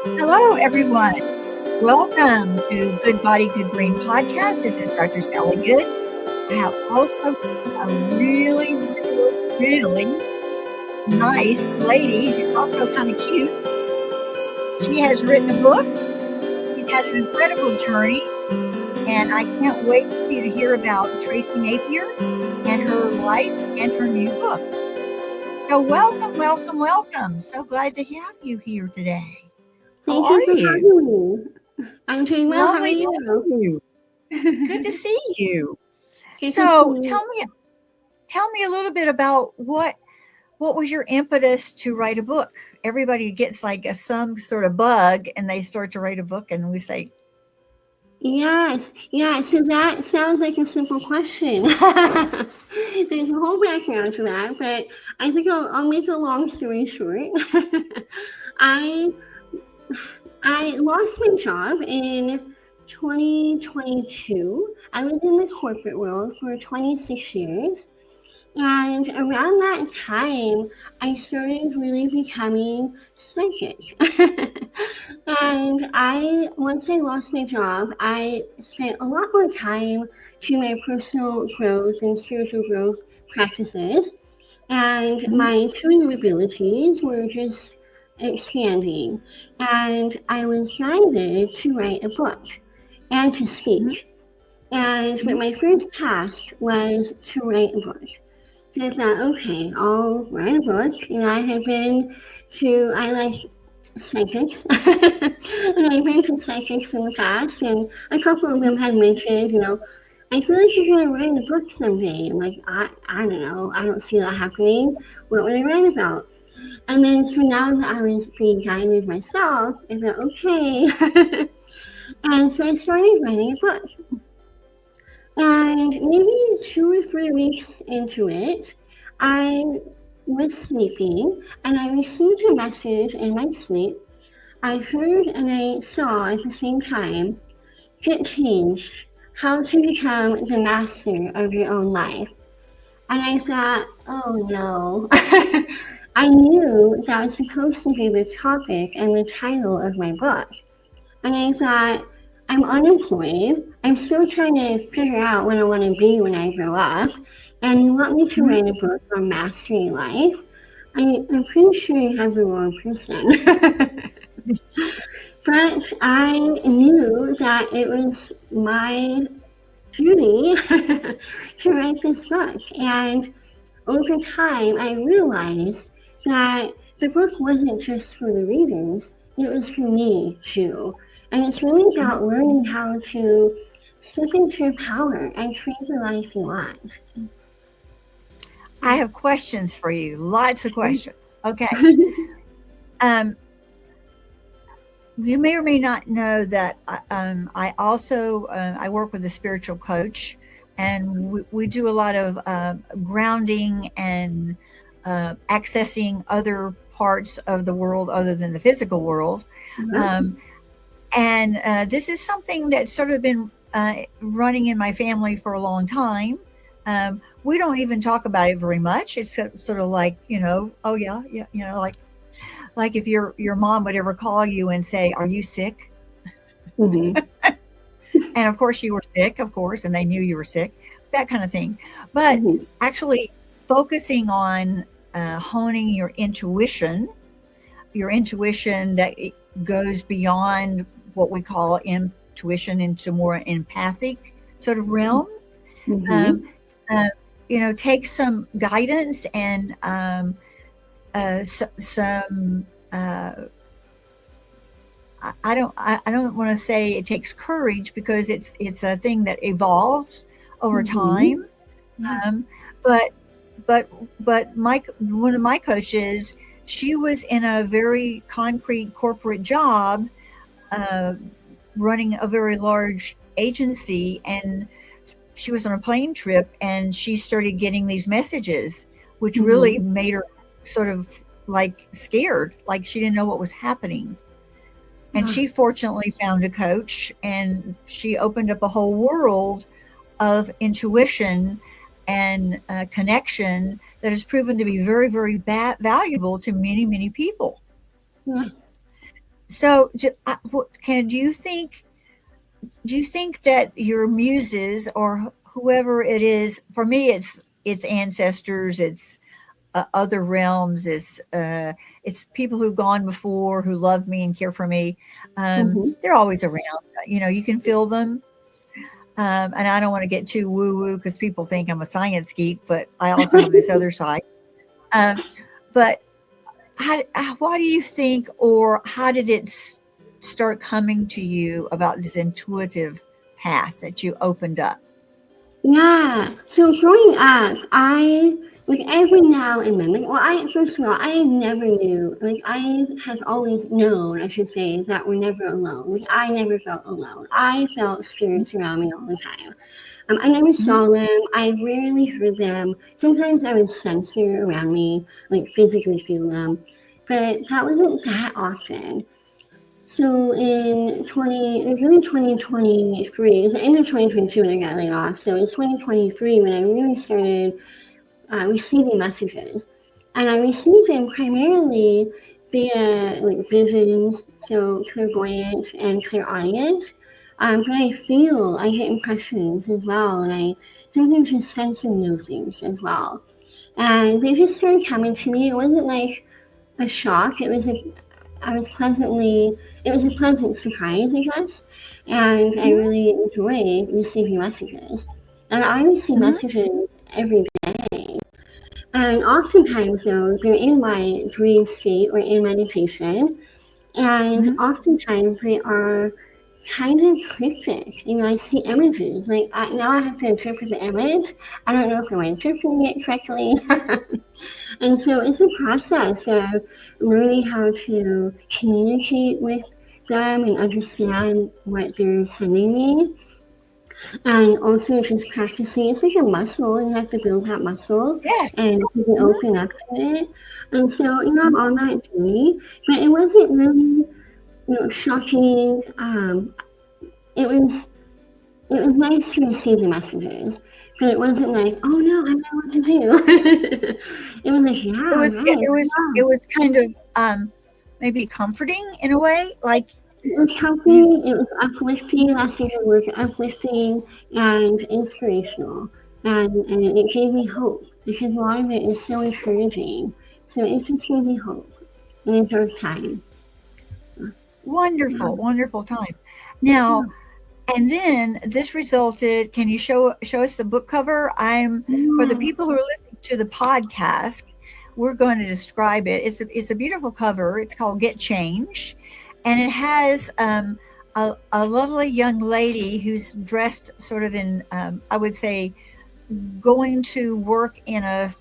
Hello, everyone. Welcome to Good Body, Good Brain Podcast. This is Dr. Sally Good. I have also a really nice lady who's also kind of cute. She has written a book. She's had an incredible journey, and I can't wait for you to hear about Tracey Napier and her life and her new book. So welcome. So glad to have you here today. Thank you for having me. I'm doing well. How are Lovely to you? see you. Good to see you. Good So to see you. tell me a little bit about what was your impetus to write a book? Everybody gets like some sort of bug and they start to write a book, and we say, Yes. So that sounds like a simple question. There's a whole background to that, but I think I'll make a long story short. I lost my job in 2022. I was in the corporate world for 26 years. And around that time, I started really becoming psychic. And once I lost my job, I spent a lot more time to my personal growth and spiritual growth practices. And my intuitive abilities were just expanding. And I was guided to write a book and to speak. But my first task was to write a book. So I thought, okay, I'll write a book. I like psychics. And I've been to psychics in the past, and a couple of them had mentioned, I feel like you're going to write a book someday. I'm like, I don't know. I don't see that happening. What would I write about? And then so now that I was being guided myself, I thought, okay. And so I started writing a book. And maybe 2 or 3 weeks into it, I was sleeping and I received a message in my sleep. I heard and I saw at the same time, get changed, how to become the master of your own life. And I thought, oh no. I knew that was supposed to be the topic and the title of my book. And I thought, I'm unemployed. I'm still trying to figure out what I want to be when I grow up. And you want me to write a book on mastering life? I'm pretty sure you have the wrong person. But I knew that it was my duty to write this book. And over time, I realized that the book wasn't just for the readers, it was for me too. And it's really about learning how to step into your power and create the life you want. I have questions for you. Lots of questions. Okay. You may or may not know that I also I work with a spiritual coach, and we do a lot of grounding and accessing other parts of the world other than the physical world. And this is something that's sort of been running in my family for a long time. We don't even talk about it very much. It's sort of like, oh yeah, like if your mom would ever call you and say, "Are you sick?" And of course you were sick, of course, and they knew you were sick, that kind of thing. But actually focusing on honing your intuition that goes beyond what we call intuition into more empathic sort of realm. Take some guidance and some. I don't want to say it takes courage, because it's a thing that evolves over time. But one of my coaches, she was in a very concrete corporate job, running a very large agency, and she was on a plane trip and she started getting these messages, which really made her sort of like scared, like she didn't know what was happening. And she fortunately found a coach, and she opened up a whole world of intuition and connection that has proven to be very, very valuable to many, many people. So, do you think that your muses or whoever it is, for me, it's ancestors, it's other realms, it's people who've gone before who love me and care for me. Mm-hmm. They're always around. You know, you can feel them. And I don't want to get too woo woo because people think I'm a science geek, but I also have this other side. Um, but why do you think, or how did it start coming to you about this intuitive path that you opened up? Yeah. So growing up, I like every now and then, like, well, I first of all, I never knew, like, I have always known, I should say, that we're never alone. Like, I never felt alone. I felt spirits around me all the time. I never Mhm. saw them. I rarely heard them. Sometimes I would sense them around me, like physically feel them, but that wasn't that often. So it was really 2023, it was the end of 2022 when I got laid off. So it was 2023 when I really started receiving messages. And I received them primarily via like visions, so clairvoyance and clairaudience. But I get impressions as well, and I sometimes just sense and know things as well. And they just started coming to me. It wasn't like a shock. I was pleasantly, it was a pleasant surprise, I guess. And I Mhm. really enjoy receiving messages. And I receive Mhm. messages every day. And oftentimes, though, they're in my dream state or in meditation. And Mhm. oftentimes, they are kind of cryptic. You know, I see images. Like, now I have to interpret the image. I don't know if I'm interpreting it correctly. And so it's a process of learning how to communicate with them and understand what they're sending me. And also just practicing. It's like a muscle. You have to build that muscle Yes. and really Mhm. open up to it. And so, I'm Mhm. on that journey. But it wasn't really, shocking. It was it was nice to receive the messages. But it wasn't like, oh no, I don't know what to do. It was like, It yeah, was it, right. it was it was kind of maybe comforting in a way, like It was you. comforting, it was uplifting, that's the good word, uplifting and inspirational. And it gave me hope because a lot of it is so encouraging. So it just gave me hope in a dark time. Yeah. Wonderful, wonderful time. Now, and then this resulted. Can you show us the book cover? I'm For the Yeah. people who are listening to the podcast, we're going to describe it. It's a beautiful cover. It's called Get Changed, and it has a lovely young lady who's dressed sort of in I would say going to work in a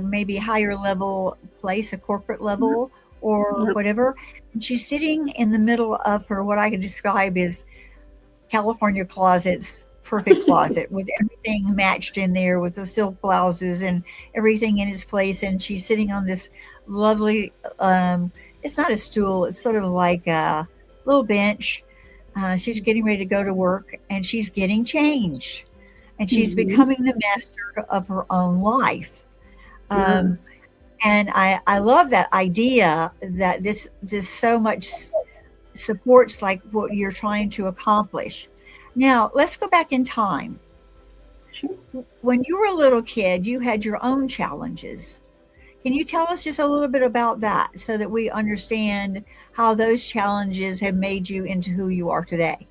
maybe higher level place, a corporate level or Yep. whatever. And she's sitting in the middle of her, what I could describe is California closets, perfect closet with everything matched in there with the silk blouses and everything in its place. And she's sitting on this lovely, it's not a stool, it's sort of like a little bench. She's getting ready to go to work and she's getting changed and she's Mm-hmm. becoming the master of her own life. Yeah. Um, and I love that idea that this so much supports like what you're trying to accomplish. Now, let's go back in time. Sure. When you were a little kid, you had your own challenges. Can you tell us just a little bit about that so that we understand how those challenges have made you into who you are today?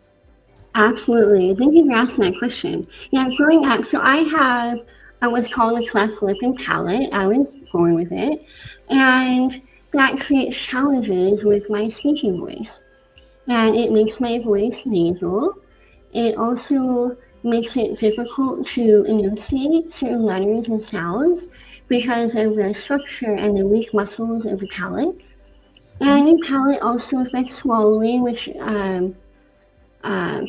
Absolutely. Thank you for asking that question. Yeah, growing up, so I have what's called a cleft lip and palate. I was born with it. And that creates challenges with my speaking voice. And it makes my voice nasal. It also makes it difficult to enunciate certain letters and sounds because of the structure and the weak muscles of the palate. And Mhm. your palate also affects swallowing, which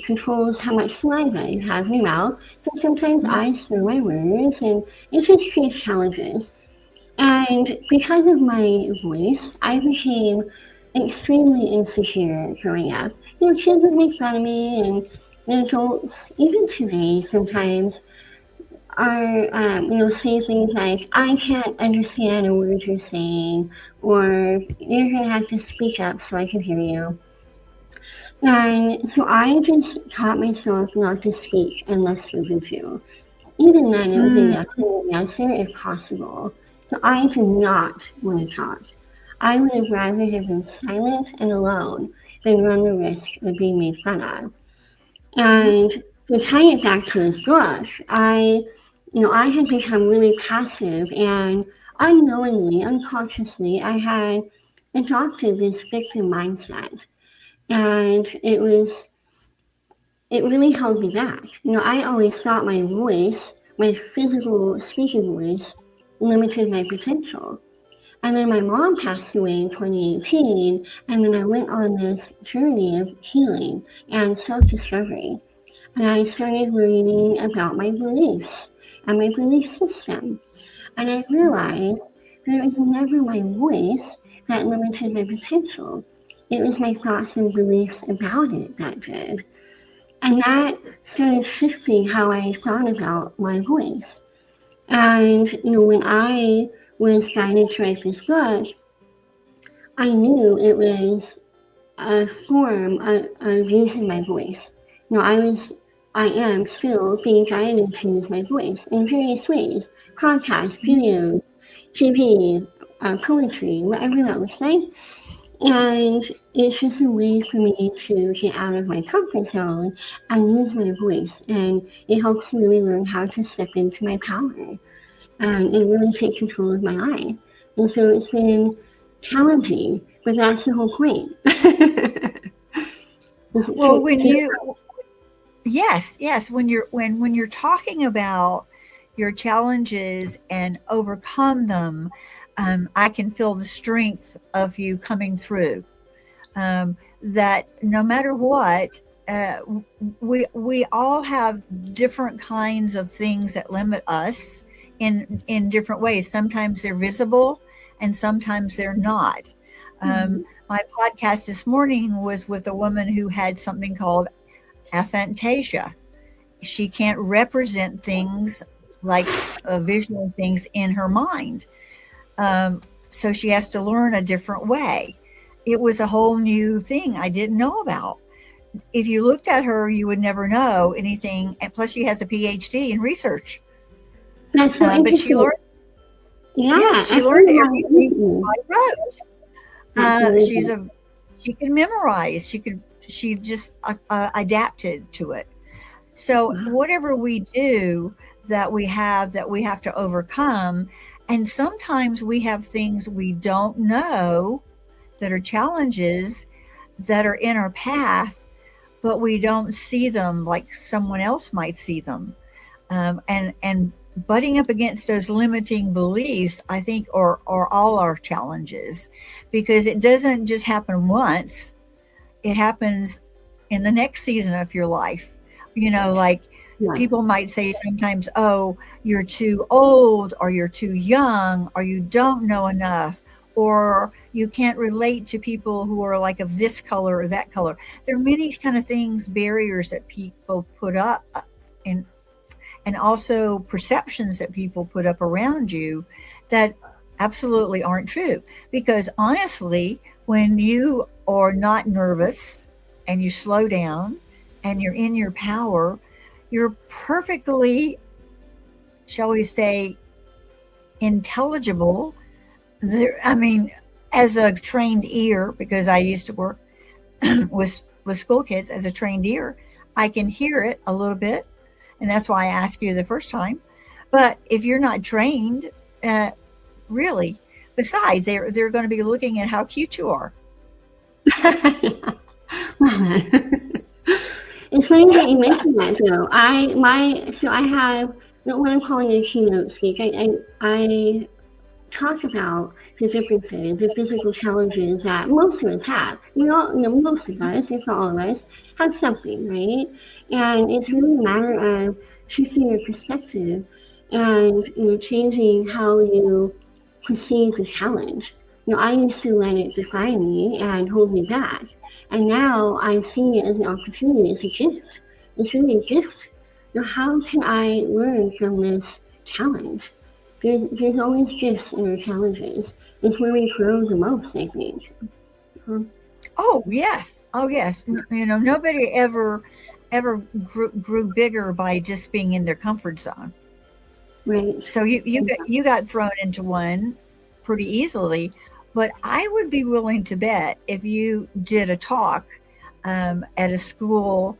controls how much saliva you have in your mouth. So sometimes Mhm. I slur my words, and it just creates challenges. And because of my voice, I became extremely insecure growing up. Kids would make fun of me, and adults, even today, sometimes say things like, I can't understand a word you're saying, or you're going to have to speak up so I can hear you. And so I just taught myself not to speak unless spoken to. Even then, it was a Mm. yes and an answer if possible. So I did not want to talk. I would have rather have been silent and alone than run the risk of being made fun of. And to tie it back to his book, I had become really passive and unknowingly, unconsciously, I had adopted this victim mindset. And it really held me back. I always thought my voice, my physical speaking voice, limited my potential. And then my mom passed away in 2018, and then I went on this journey of healing and self-discovery. And I started learning about my beliefs and my belief system. And I realized that it was never my voice that limited my potential. It was my thoughts and beliefs about it that did. And that started shifting how I thought about my voice. And, when I was guided to write this book, I knew it was a form of using my voice. I am still being guided to use my voice in various ways. Podcasts, videos, TV, poetry, whatever that looks like. And it's just a way for me to get out of my comfort zone and use my voice. And it helps me really learn how to step into my power and really take control of my life. And so it's been challenging, but that's the whole point. Well, yes, when you're talking about your challenges and overcome them, I can feel the strength of you coming through. That no matter what, we all have different kinds of things that limit us in different ways. Sometimes they're visible, and sometimes they're not. My podcast this morning was with a woman who had something called aphantasia. She can't represent things like visual things in her mind. So she has to learn a different way. It was a whole new thing I didn't know about. If you looked at her, you would never know anything. And plus, she has a Ph.D. in research. That's so But she interesting. learned, Yeah, she learned everything I wrote. She can memorize. She just adapted to it. So whatever we do that we have to overcome, and sometimes we have things we don't know that are challenges that are in our path, but we don't see them like someone else might see them. And butting up against those limiting beliefs, I think, are all our challenges, because it doesn't just happen once. It happens in the next season of your life. Like right. people might say sometimes, oh, you're too old, or you're too young, or you don't know enough, or you can't relate to people who are like of this color or that color. There are many kind of things, barriers that people put up, and also perceptions that people put up around you that absolutely aren't true. Because honestly, when you are not nervous and you slow down and you're in your power, you're perfectly, shall we say, intelligible. I mean, as a trained ear, because I used to work with school kids as a trained ear, I can hear it a little bit, and that's why I asked you the first time. But if you're not trained, really, besides, they're going to be looking at how cute you are. It's funny that you mentioned that though. I have what I'm calling a keynote speak. I talk about the differences, the physical challenges that most of us have. We all, most of us, if not all of us, have something, right? And it's really a matter of shifting your perspective and changing how you perceive the challenge. I used to let it define me and hold me back. And now I'm seeing it as an opportunity, as a gift. It's really a gift how can I learn from this challenge? There's always gifts in our challenges. It's where we grow the most, I think. Um, Oh yes, oh yes. Nobody ever grew bigger by just being in their comfort zone. right. So you got thrown into one pretty easily, but I would be willing to bet if you did a talk at a school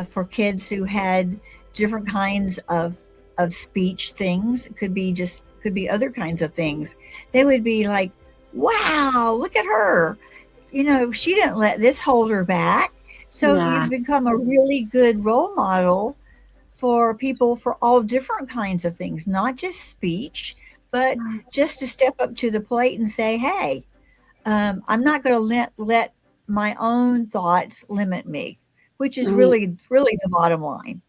for kids who had different kinds of speech things, it could be other kinds of things, they would be like, "Wow, look at her! She didn't let this hold her back." So Yeah. you've become a really good role model for people for all different kinds of things, not just speech, but just to step up to the plate and say, "Hey, I'm not going to let my own thoughts limit me," which is Right. really the bottom line.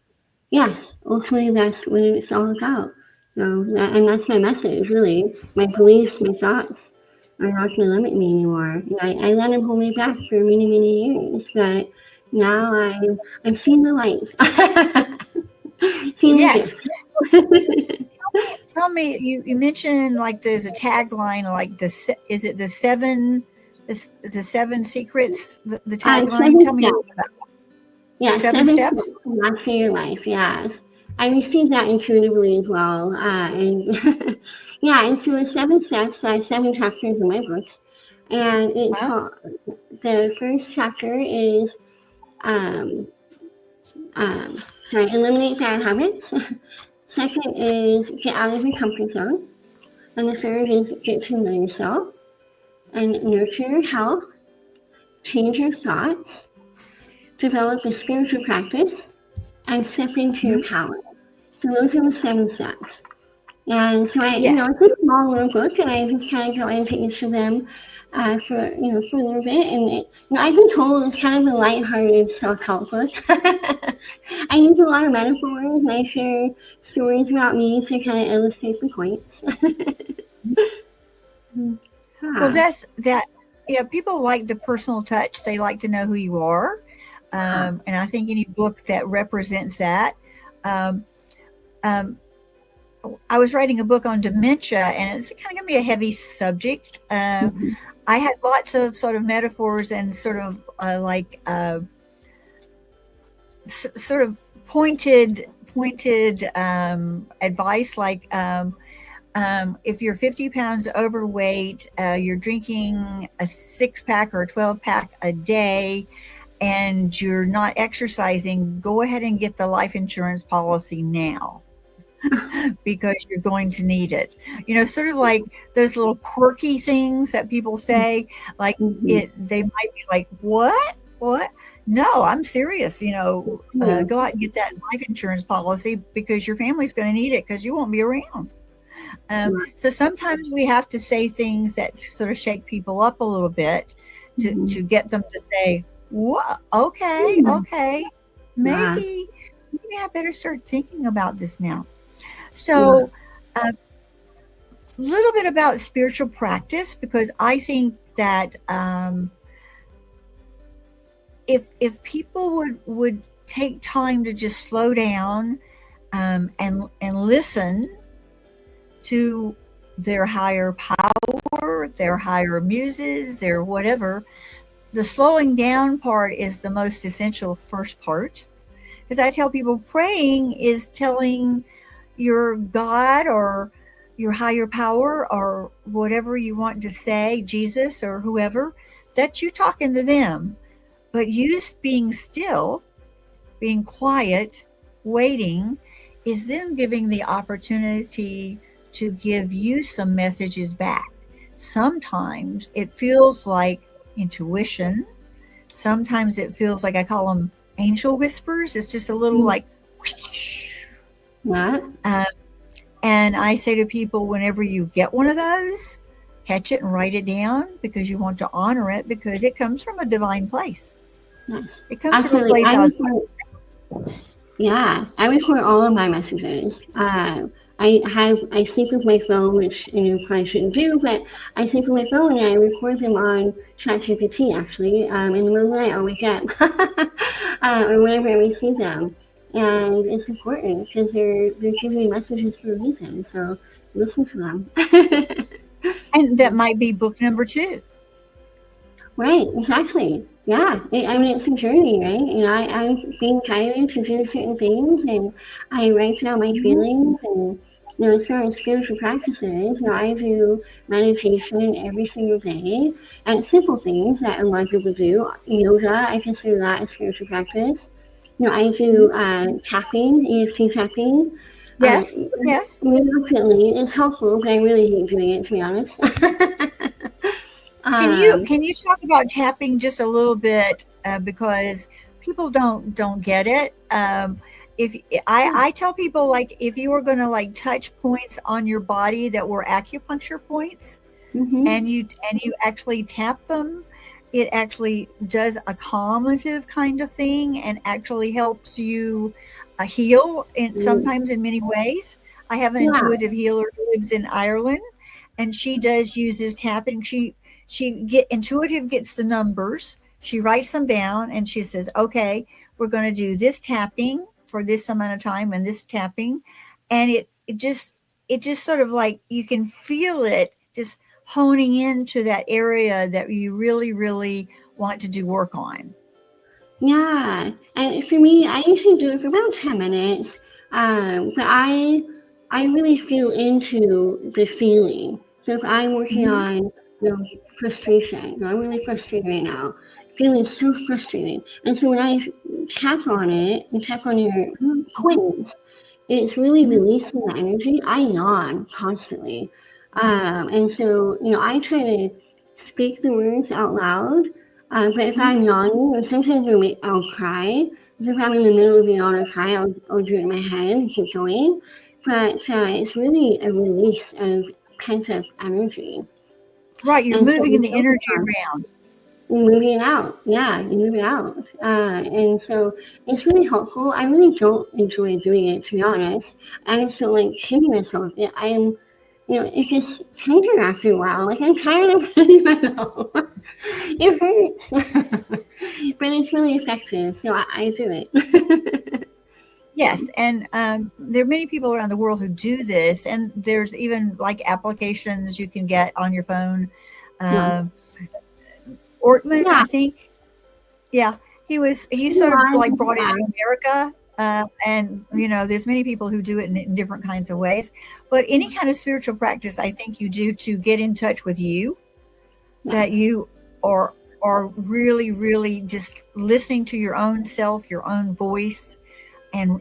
Yeah. Ultimately, that's what it's all about. And that's my message, really. My beliefs, my thoughts are not going to limit me anymore. I let them hold me back for many, many years, but now I'm seeing the light. Seeing Yes. the Tell me, you mentioned like there's a tagline like is it the seven secrets, the tagline? seven Tell me a steps. little bit about Yeah, seven 7 steps steps. to master your life. Yes. I received that intuitively as well. And yeah, and so the 7 steps are 7 chapters in my book. And it's Huh? called, the first chapter is, um, um, eliminate bad habits. Second is get out of your comfort zone. And the third is get to know yourself and nurture your health, change your thoughts, develop a spiritual practice, and step into your Mhm. power. So those are the 7 steps. And so Yes. it's a small little book, and I just kind of go into each of them for a little bit. And I've been told it's kind of a lighthearted self-help book. I use a lot of metaphors, and I share stories about me to kind of illustrate the point. Well, Ah, that's that. Yeah, people like the personal touch. They like to know who you are, ah, and I think any book that represents that. Um, um, I was writing a book on dementia, and it's kind of going to be a heavy subject. mhm, I had lots of sort of metaphors and sort of sort of pointed advice, like if you're 50 pounds overweight, you're drinking a 6 pack or a 12 pack a day, and you're not exercising, go ahead and get the life insurance policy now because you're going to need it. Sort of like those little quirky things that people say, like mhm, they might be like, "What? What?" No, I'm serious. yeah, Go out and get that life insurance policy because your family's going to need it because you won't be around. So sometimes we have to say things that sort of shake people up a little bit mhm, to get them to say, "What? Okay, yeah, okay, yeah, maybe I better start thinking about this now." yeah, So, a little bit about spiritual practice, because I think that if people would take time to just slow down and listen to their higher power, their higher muses, their whatever. The slowing down part is the most essential first part. Because I tell people praying is telling your God or your higher power or whatever you want to say, Jesus or whoever, that you talking to them. But you being still, being quiet, waiting, is them giving the opportunity to give you some messages back. Sometimes it feels like intuition. Sometimes it feels like, I call them angel whispers. It's just a little mm, like whoosh. yeah. Uh, and I say to people, whenever you get one of those, catch it and write it down because you want to honor it because it comes from a divine place. Yeah. It comes from a Absolutely. place outside. I record all of my messages. I sleep with my phone, which probably shouldn't do, but I sleep with my phone and I record them on ChatGPT actually. In the middle of the night I'll wake up, or whenever I receive them. And it's important because they're giving me messages for a reason. So listen to them. And that might be book number 2. Right, exactly. Yeah, I mean, it's a journey, right? I'm being guided to do certain things, and I write down my Mhm. feelings. And as far as spiritual practices, I do meditation every single day, and simple things that a lot of people do. Yoga, I consider that a spiritual practice. I do Mhm. tapping, EFT tapping. Uh, Yes, yes. Reluctantly, it's helpful, but I really hate doing it, to be honest. Can you um, can you talk about tapping just a little bit, because people don't get it. If I tell people, like, if you were going to like touch points on your body that were acupuncture points, hmm and you actually tap them, it actually does a calmative kind of thing and actually helps you heal in sometimes in many ways. I have an Yeah, intuitive healer who lives in Ireland, and she does uses tapping. She gets the numbers, she writes them down, and she says, okay, we're going to do this tapping for this amount of time and this tapping, and it just sort of like you can feel it just honing into that area that you really, really want to do work on. yeah. And for me, I usually do it for about 10 minutes. But I really feel into the feeling. So if I'm working Hmm. on frustration, I'm really frustrated right now, feeling so frustrated. And so when I tap on it and tap on your Hmm. point, it's really Hmm. releasing that energy. I yawn constantly. And so, I try to speak the words out loud. But if I'm Hmm. yawning, or sometimes I'll cry. If I'm in the middle of a yawn or cry, I'll do it in my head and keep going. But it's really a release of pent up energy. Right, you're And so moving we the focus energy on around. you moving it out. Yeah, you move it out. And so it's really helpful. I really don't enjoy doing it, to be honest. I just don't like hitting myself. I am, it's just tender after a while. Like, I'm tired of hitting myself. It hurts. But it's really effective, so I do it. Yes, and there are many people around the world who do this, and there's even like applications you can get on your phone. Yeah. Um, Ortman, Yeah. I think, yeah, he sort of Yeah. like brought it Yeah. to America, and there's many people who do it in different kinds of ways. But any kind of spiritual practice, I think you do to get in touch with you, Yeah. that you are are really, really just listening to your own self, your own voice, and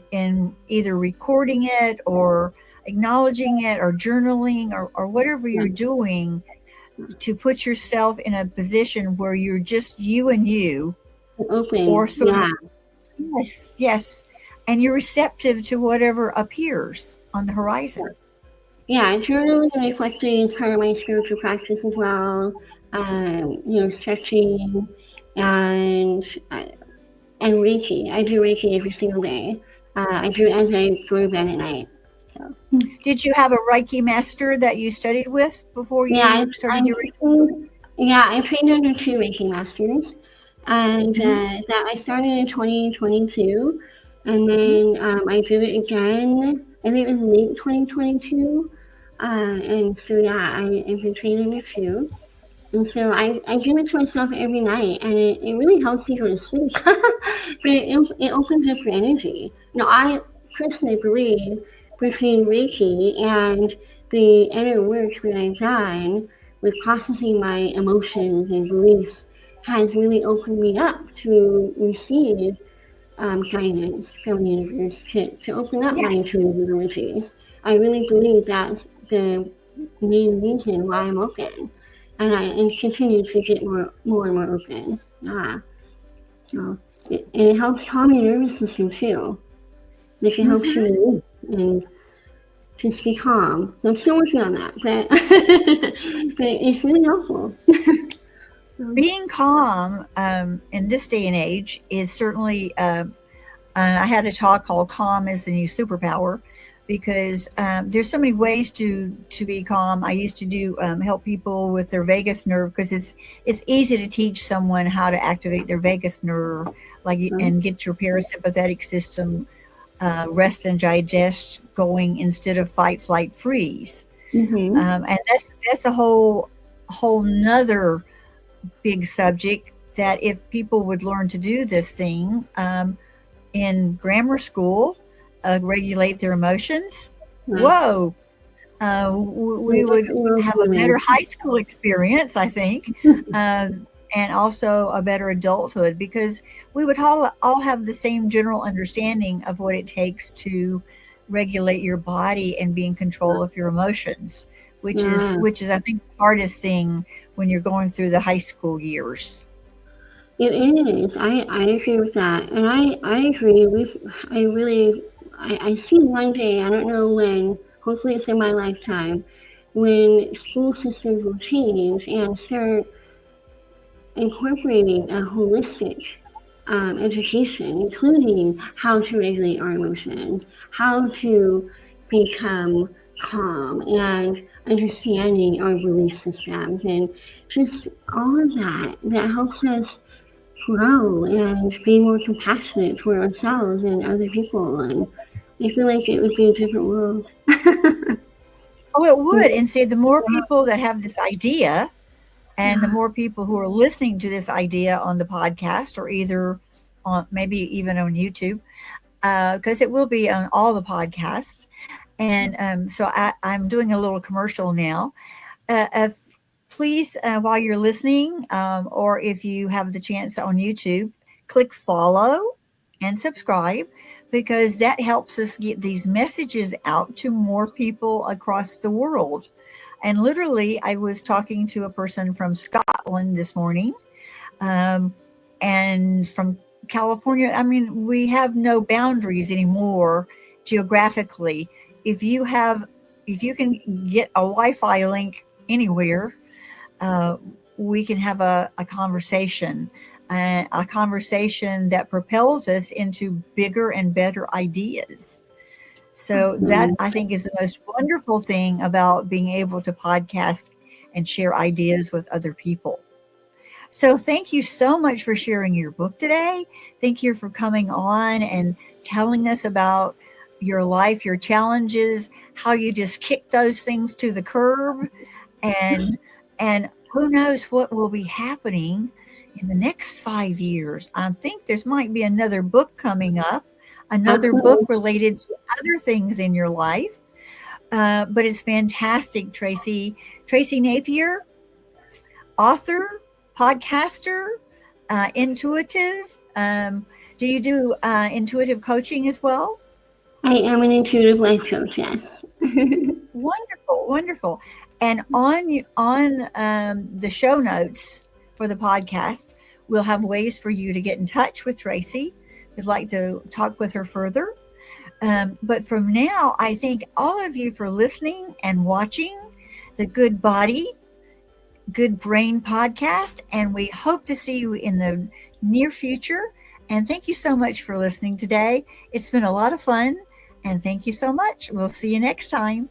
either recording it or acknowledging it or journaling or whatever Yeah. you're doing to put yourself in a position where you're just you and you, or Open. sort of, Yeah. yes, yes, and you're receptive to whatever appears on the horizon. Yeah, journaling and reflecting is part of my spiritual practice as well. Stretching and uh, and Reiki. I do Reiki every single day. I do it as I go to bed at night. So Did you have a Reiki master that you studied with before yeah, you started your Reiki? I trained under two Reiki masters, and Hmm. that I started in 2022, and Hmm. then I did it again. I think it was late 2022. And so yeah, I've been trained under two. And so I give it to myself every night, and it really helps me go to sleep. But it opens up your energy. I personally believe between Reiki and the inner work that I've done with processing my emotions and beliefs has really opened me up to receive guidance from the universe to open up my Yes. intuitive abilities. I really believe that's the main reason why I'm open, and continue to get more and more open. Yeah, so and it helps calm your nervous system too. Like it helps you Hmm. release and just be calm. So I'm still working on that, but but it's really helpful. Being calm, in this day and age, is certainly. I had a talk called "Calm is the New Superpower," because there's so many ways to be calm. I used to do help people with their vagus nerve, because it's easy to teach someone how to activate their vagus nerve, like, So, and get your parasympathetic system rest and digest going instead of fight, flight, freeze. Mm-hmm. And that's a whole nother big subject that if people would learn to do this thing in grammar school, regulate their emotions, Right. whoa, We we look would at world have a better women. high school experience, I think, uh, and also a better adulthood because we would all have the same general understanding of what it takes to regulate your body and be in control of your emotions, Yeah, which is I think the hardest thing when you're going through the high school years. it is. I agree with that. And I agree. I really, I see one day, I don't know when, hopefully it's in my lifetime, when school systems will change and start incorporating a holistic education, including how to regulate our emotions, how to become calm, and understanding our belief systems, and just all of that that helps us grow and be more compassionate toward ourselves and other people. And I feel like it would be a different world. Oh, it would. And say the more people that have this idea, and the more people who are listening to this idea on the podcast or either on maybe even on YouTube, because it will be on all the podcasts. And so I'm doing a little commercial now. If, please, while you're listening, or if you have the chance on YouTube, click follow and subscribe because that helps us get these messages out to more people across the world. And literally, I was talking to a person from Scotland this morning, um, and from California. I mean, we have no boundaries anymore geographically. If you have, if you can get a Wi-Fi link anywhere, uh, we can have a conversation that propels us into bigger and better ideas. So that I think is the most wonderful thing about being able to podcast and share ideas with other people. So thank you so much for sharing your book today. Thank you for coming on and telling us about your life, your challenges, how you just kick those things to the curb, and and who knows what will be happening in the next 5 years. I think there's might be another book coming up, another book Absolutely. related to other things in your life. But it's fantastic, Tracy. Tracy Napier, author, podcaster, intuitive. Do you do intuitive coaching as well? I am an intuitive life coach, yes. Wonderful, wonderful. And on the show notes for the podcast, we'll have ways for you to get in touch with Tracy. If you'd like to talk with her further. But from now, I thank all of you for listening and watching the Good Body, Good Brain podcast, and we hope to see you in the near future. And thank you so much for listening today. It's been a lot of fun, and thank you so much. We'll see you next time.